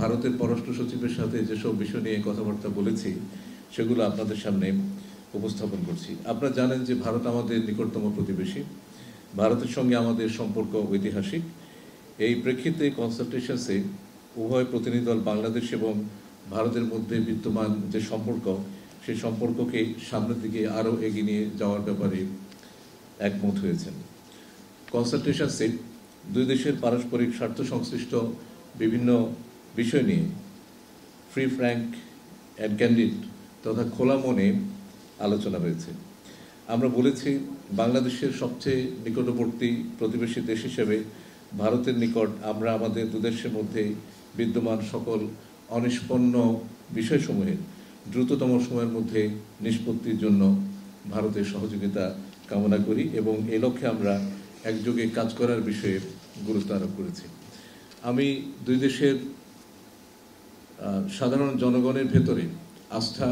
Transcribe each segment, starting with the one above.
ভারতের পররাষ্ট্র সচিবের সাথে যেসব বিষয় নিয়ে কথাবার্তা বলেছি সেগুলো আপনাদের সামনে উপস্থাপন করছি। আপনারা জানেন যে ভারত আমাদের নিকটতম প্রতিবেশী। ভারতের সঙ্গে আমাদের সম্পর্ক ঐতিহাসিক। এই প্রেক্ষিতে কনসালটেশনসে উভয় প্রতিনিধি দল বাংলাদেশ এবং ভারতের মধ্যে বিদ্যমান যে সম্পর্ক, সেই সম্পর্ককে সামনের দিকে আরও এগিয়ে নিয়ে যাওয়ার ব্যাপারে একমত হয়েছেন। কনসালটেশনসে দুই দেশের পারস্পরিক স্বার্থ সংশ্লিষ্ট বিভিন্ন বিষয় নিয়ে ফ্রি, ফ্র্যাঙ্ক অ্যান্ড ক্যান্ডিড তথা খোলা মনে আলোচনা হয়েছে। আমরা বলেছি, বাংলাদেশের সবচেয়ে নিকটবর্তী প্রতিবেশী দেশ হিসেবে ভারতের নিকট আমরা আমাদের দুদেশের মধ্যে বিদ্যমান সকল অনিষ্পন্ন বিষয়সমূহের দ্রুততম সময়ের মধ্যে নিষ্পত্তির জন্য ভারতের সহযোগিতা কামনা করি এবং এই লক্ষ্যে আমরা একযোগে কাজ করার বিষয়ে গুরুত্ব আরোপ করেছি। আমি দুই দেশের সাধারণ জনগণের ভেতরে আস্থা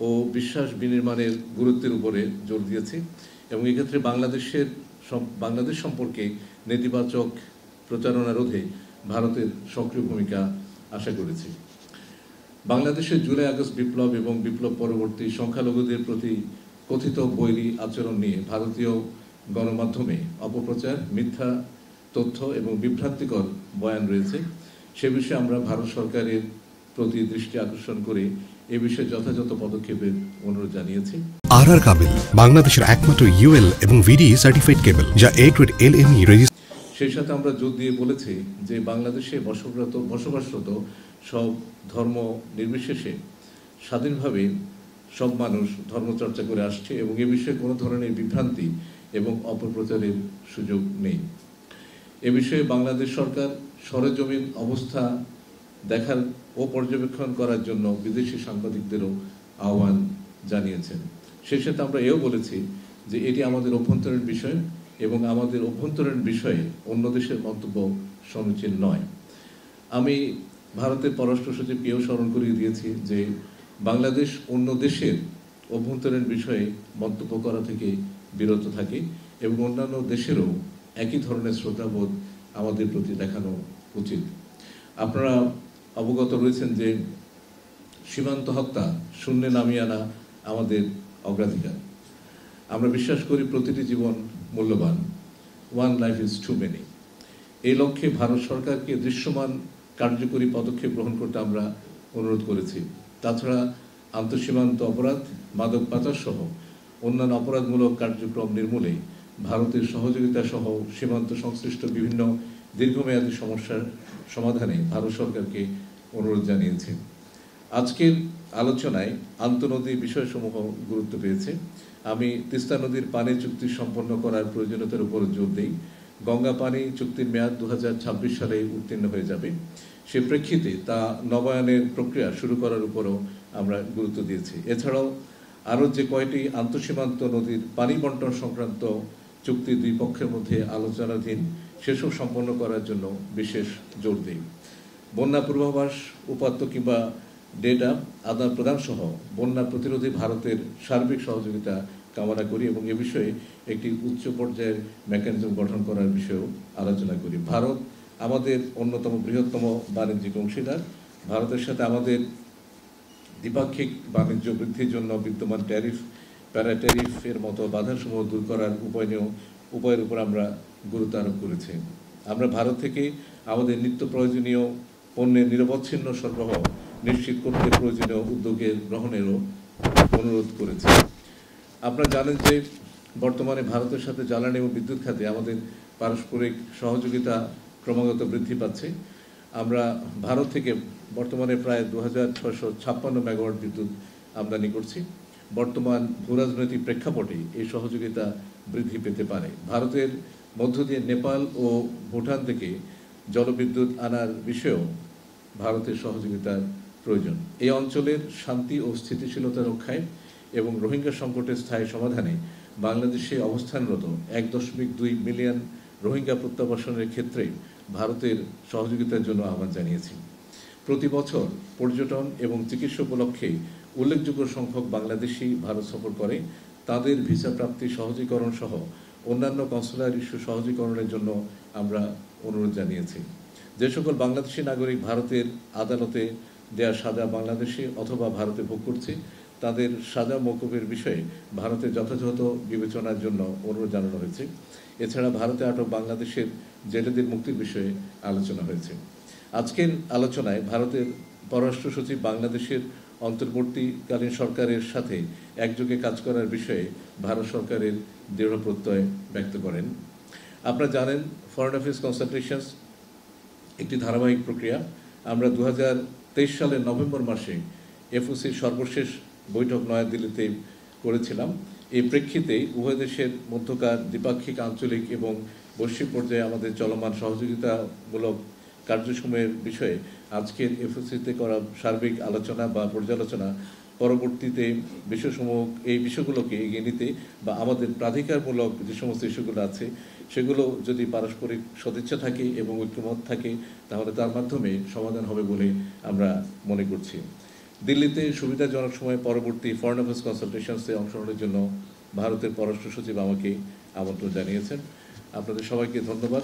ও বিশ্বাস বিনির্মাণের গুরুত্বের উপরে জোর দিয়েছি এবং এক্ষেত্রে বাংলাদেশ সম্পর্কে নেতিবাচক প্রচারণা রোধে ভারতের সক্রিয় ভূমিকা আশা করেছি। বাংলাদেশের জুলাই আগস্ট বিপ্লব এবং বিপ্লব পরবর্তী সংখ্যালঘুদের প্রতি কথিত বৈরী আচরণ নিয়ে ভারতীয় গণমাধ্যমে অপপ্রচার, মিথ্যা তথ্য এবং বিভ্রান্তিকর বয়ান রয়েছে। সে বিষয়ে আমরা ভারত সরকারের প্রতি দৃষ্টি আকর্ষণ করে এ বিষয়ে যথাযথ পদক্ষেপের অনুরোধ জানিয়েছি। আর কাবেল বাংলাদেশের একমাত্র ইউএল এবং ভিডি সার্টিফাইড কেবল, যা A-LME রেজিস্ট্রেশন। সেই সাথে আমরা জোর দিয়ে বলেছি যে বাংলাদেশে বসবাসরত সব ধর্ম নির্বিশেষে স্বাধীনভাবে সব মানুষ ধর্মচর্চা করে আসছে এবং এ বিষয়ে কোনো ধরনের বিভ্রান্তি এবং অপপ্রচারের সুযোগ নেই। এ বিষয়ে বাংলাদেশ সরকার সরেজমিন অবস্থা দেখার ও পর্যবেক্ষণ করার জন্য বিদেশি সাংবাদিকদেরও আহ্বান জানিয়েছেন। সেই সাথে আমরা এও বলেছি যে এটি আমাদের অভ্যন্তরীণ বিষয় এবং আমাদের অভ্যন্তরীণ বিষয়ে অন্য দেশের মন্তব্য সমীচীন নয়। আমি ভারতের পররাষ্ট্র সচিবকেও স্মরণ করিয়ে দিয়েছি যে বাংলাদেশ অন্য দেশের অভ্যন্তরীণ বিষয়ে মন্তব্য করা থেকে বিরত থাকে এবং অন্যান্য দেশেরও একই ধরনের শ্রদ্ধাবোধ আমাদের প্রতি দেখানো উচিত। আপনারা অবগত রয়েছেন যে সীমান্ত হত্যা শূন্যে নামিয়ে আনা আমাদের অগ্রাধিকার। আমরা বিশ্বাস করি প্রতিটি জীবন মূল্যবান। One life is too many. এই লক্ষ্যে ভারত সরকারকে দৃশ্যমান কার্যকরী পদক্ষেপ গ্রহণ করতে আমরা অনুরোধ করেছি। তাছাড়া আন্তঃসীমান্ত অপরাধ, মাদক পাচার সহ অন্যান্য অপরাধমূলক কার্যক্রম নির্মূলে ভারতের সহযোগিতা সহ সীমান্ত সংশ্লিষ্ট বিভিন্ন দীর্ঘমেয়াদী সমস্যার সমাধানে ভারত সরকারকে অনুরোধ জানিয়েছে। আজকের আলোচনায় আন্তঃনদী বিষয়সমূহ গুরুত্ব পেয়েছে। আমি তিস্তা নদীর পানি চুক্তি সম্পন্ন করার প্রয়োজনীয়তার উপর জোর দিই। গঙ্গা পানি চুক্তির মেয়াদ 2026 সালে উত্তীর্ণ হয়ে যাবে। সে প্রেক্ষিতে তা নবায়নের প্রক্রিয়া শুরু করার উপরও আমরা গুরুত্ব দিয়েছি। এছাড়াও আরও যে কয়টি আন্তঃসীমান্ত নদীর পানি বন্টন সংক্রান্ত চুক্তি দুই পক্ষের মধ্যে আলোচনাধীন, সেসব সম্পন্ন করার জন্য বিশেষ জোর দিই। বন্যা পূর্বাভাস, উপাত্ত কিংবা ডেটা আদান প্রদান সহ বন্যা প্রতিরোধে ভারতের সার্বিক সহযোগিতা কামনা করি এবং এ বিষয়ে একটি উচ্চ পর্যায়ের মেকানিজম গঠন করার বিষয়েও আলোচনা করি। ভারত আমাদের অন্যতম বৃহত্তম বাণিজ্যিক অংশীদার। ভারতের সাথে আমাদের দ্বিপাক্ষিক বাণিজ্য বৃদ্ধির জন্য বিদ্যমান ট্যারিফ, প্যারাট্যারিফের মতো বাধাসমূহ দূর করার উপায়ের উপর আমরা গুরুত্ব আরোপ করেছি। আমরা ভারত থেকে আমাদের নিত্য প্রয়োজনীয় পণ্যের নিরবচ্ছিন্ন সরবরাহ নিশ্চিত করতে প্রয়োজনীয় উদ্যোগের গ্রহণেরও অনুরোধ করেছি। আপনারা জানেন যে বর্তমানে ভারতের সাথে জ্বালানি এবং বিদ্যুৎ খাতে আমাদের পারস্পরিক সহযোগিতা ক্রমাগত বৃদ্ধি পাচ্ছে। আমরা ভারত থেকে বর্তমানে প্রায় 2656 মেগাওয়াট বিদ্যুৎ আমদানি করছি। বর্তমান ভূরাজনৈতিক প্রেক্ষাপটে এই সহযোগিতা বৃদ্ধি পেতে পারে। ভারতের মধ্য দিয়ে নেপাল ও ভুটান থেকে জলবিদ্যুৎ আনার বিষয়েও ভারতের সহযোগিতার প্রয়োজন। এই অঞ্চলের শান্তি ও স্থিতিশীলতা রক্ষায় এবং রোহিঙ্গা সংকটের স্থায়ী সমাধানে বাংলাদেশে অবস্থানরত 1.2 মিলিয়ন রোহিঙ্গা প্রত্যাবাসনের ক্ষেত্রে ভারতের সহযোগিতার জন্য আহ্বান জানিয়েছি। প্রতি বছর পর্যটন এবং চিকিৎসা উপলক্ষে উল্লেখযোগ্য সংখ্যক বাংলাদেশি ভারত সফর করে। তাদের ভিসা প্রাপ্তি সহজীকরণ সহ অন্যান্য কনসুলার ইস্যু সহজীকরণের জন্য আমরা অনুরোধ জানিয়েছি। যে সকল বাংলাদেশি নাগরিক ভারতের আদালতে দেয়া সাজা বাংলাদেশে অথবা ভারতে ভোগ করছে তাদের সাজা মওকুফের বিষয়ে ভারতে যথাযথ বিবেচনার জন্য অনুরোধ জানানো হয়েছে। এছাড়া ভারতে আটক বাংলাদেশের জেলেদের মুক্তির বিষয়ে আলোচনা হয়েছে। আজকের আলোচনায় ভারতের পররাষ্ট্র সচিব বাংলাদেশের অন্তর্বর্তীকালীন সরকারের সাথে একযোগে কাজ করার বিষয়ে ভারত সরকারের দৃঢ় প্রত্যয় ব্যক্ত করেন। আপনারা জানেন, ফরেন অ্যাফেয়ার্স কনসালটেশনস একটি ধারাবাহিক প্রক্রিয়া। আমরা 2023 সালের নভেম্বর মাসে এফওসির সর্বশেষ বৈঠক নয়াদিল্লিতে করেছিলাম। এই প্রেক্ষিতে উভয় দেশের মধ্যকার দ্বিপাক্ষিক, আঞ্চলিক এবং বৈশ্বিক পর্যায়ে আমাদের চলমান সহযোগিতামূলক কার্যসমূহের বিষয়ে আজকের এফওসিতে করা সার্বিক আলোচনা বা পর্যালোচনা পরবর্তীতে এই বিষয়গুলোকে এগিয়ে নিতে বা আমাদের প্রাধিকারমূলক যে সমস্ত ইস্যুগুলো আছে সেগুলো যদি পারস্পরিক সদিচ্ছা থাকে এবং ঐক্যমত থাকে তাহলে তার মাধ্যমে সমাধান হবে বলে আমরা মনে করছি। দিল্লিতে সুবিধাজনক সময়ে পরবর্তী ফরেন অ্যাফেয়ার্স কনসালটেশনসে অংশগ্রহণের জন্য ভারতের পররাষ্ট্র সচিব আমাকে আমন্ত্রণ জানিয়েছেন। আপনাদের সবাইকে ধন্যবাদ।